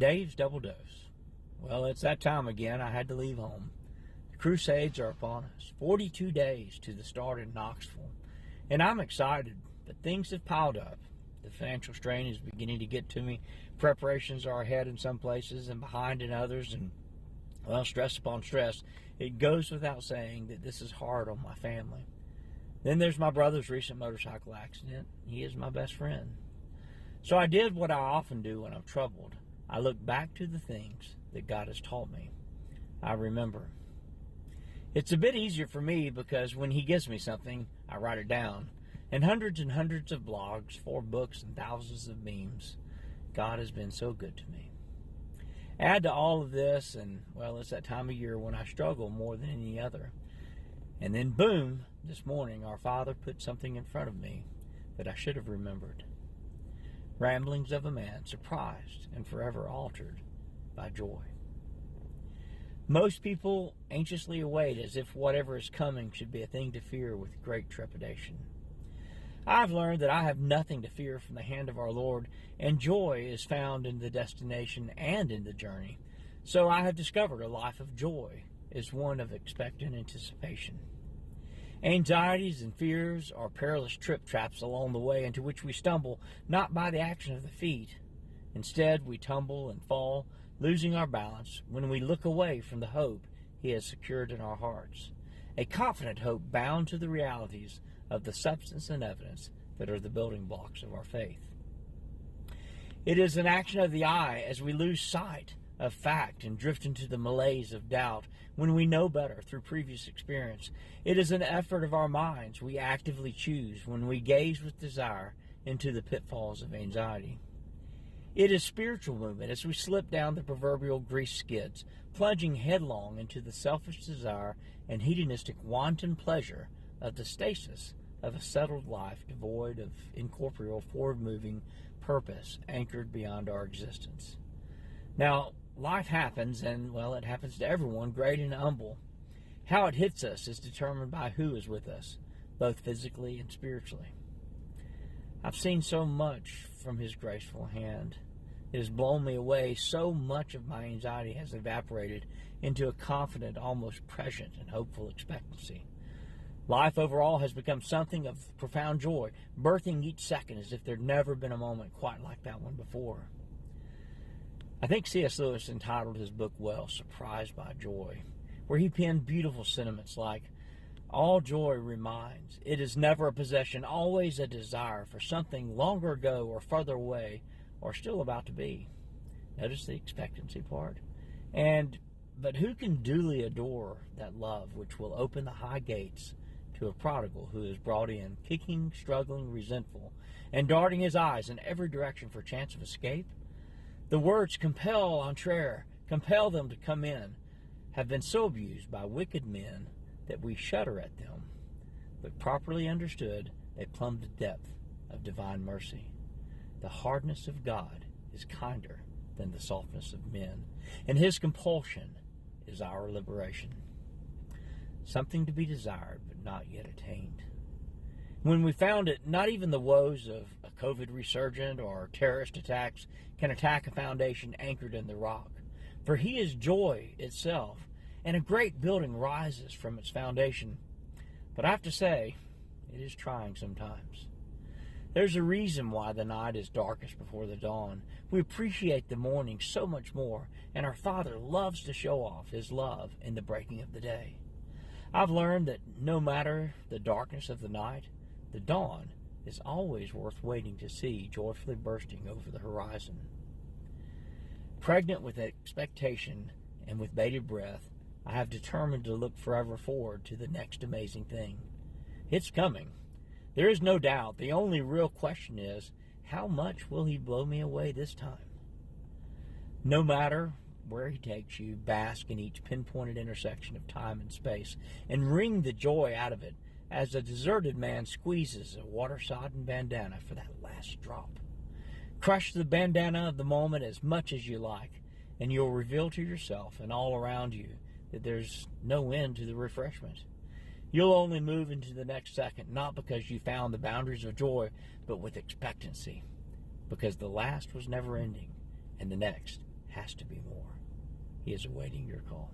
Dave's Double Dose. Well, it's that time again. I had to leave home. The Crusades are upon us. 42 days to the start in Knoxville. And I'm excited, but things have piled up. The financial strain is beginning to get to me. Preparations are ahead in some places and behind in others. And, well, stress upon stress. It goes without saying that this is hard on my family. Then there's my brother's recent motorcycle accident. He is my best friend. So I did what I often do when I'm troubled. I look back to the things that God has taught me. I remember. It's a bit easier for me because when He gives me something, I write it down. And hundreds of blogs, 4 books, and thousands of memes. God has been so good to me. Add to all of this, and, well, it's that time of year when I struggle more than any other. And then, boom, this morning, our Father put something in front of me that I should have remembered. Ramblings of a man surprised and forever altered by joy. Most people anxiously await as if whatever is coming should be a thing to fear with great trepidation. I've learned that I have nothing to fear from the hand of our Lord, and joy is found in the destination and in the journey. So I have discovered a life of joy is one of expectant anticipation. Anxieties and fears are perilous trip traps along the way into which we stumble not by the action of the feet. Instead, we tumble and fall, losing our balance when we look away from the hope He has secured in our hearts. A confident hope bound to the realities of the substance and evidence that are the building blocks of our faith. It is an action of the eye as we lose sight of fact and drift into the malaise of doubt when we know better through previous experience. It is an effort of our minds we actively choose when we gaze with desire into the pitfalls of anxiety. It is spiritual movement as we slip down the proverbial grease skids, plunging headlong into the selfish desire and hedonistic wanton pleasure of the stasis of a settled life devoid of incorporeal forward-moving purpose anchored beyond our existence. Now, life happens, and, well, it happens to everyone, great and humble. How it hits us is determined by who is with us, both physically and spiritually. I've seen so much from His graceful hand. It has blown me away. So much of my anxiety has evaporated into a confident, almost prescient and hopeful expectancy. Life overall has become something of profound joy, birthing each second as if there'd never been a moment quite like that one before. I think C.S. Lewis entitled his book well, Surprised by Joy, where he penned beautiful sentiments like, "All joy reminds. It is never a possession, always a desire for something longer ago or further away or still about to be." Notice the expectancy part. But who can duly adore that love which will open the high gates to a prodigal who is brought in, kicking, struggling, resentful, and darting his eyes in every direction for chance of escape? The words compel entree, compel them to come in, have been so abused by wicked men that we shudder at them. But properly understood, they plumb the depth of divine mercy. The hardness of God is kinder than the softness of men, and His compulsion is our liberation. Something to be desired, but not yet attained. When we found it, not even the woes of a COVID resurgent or terrorist attacks can attack a foundation anchored in the rock. For He is joy itself, and a great building rises from its foundation. But I have to say, it is trying sometimes. There's a reason why the night is darkest before the dawn. We appreciate the morning so much more, and our Father loves to show off His love in the breaking of the day. I've learned that no matter the darkness of the night, the dawn is always worth waiting to see joyfully bursting over the horizon. Pregnant with expectation and with bated breath, I have determined to look forever forward to the next amazing thing. It's coming. There is no doubt. The only real question is, how much will He blow me away this time? No matter where He takes you, bask in each pinpointed intersection of time and space, and wring the joy out of it as a deserted man squeezes a water-sodden bandana for that last drop. Crush the bandana of the moment as much as you like, and you'll reveal to yourself and all around you that there's no end to the refreshment. You'll only move into the next second, not because you found the boundaries of joy, but with expectancy, because the last was never ending, and the next has to be more. He is awaiting your call.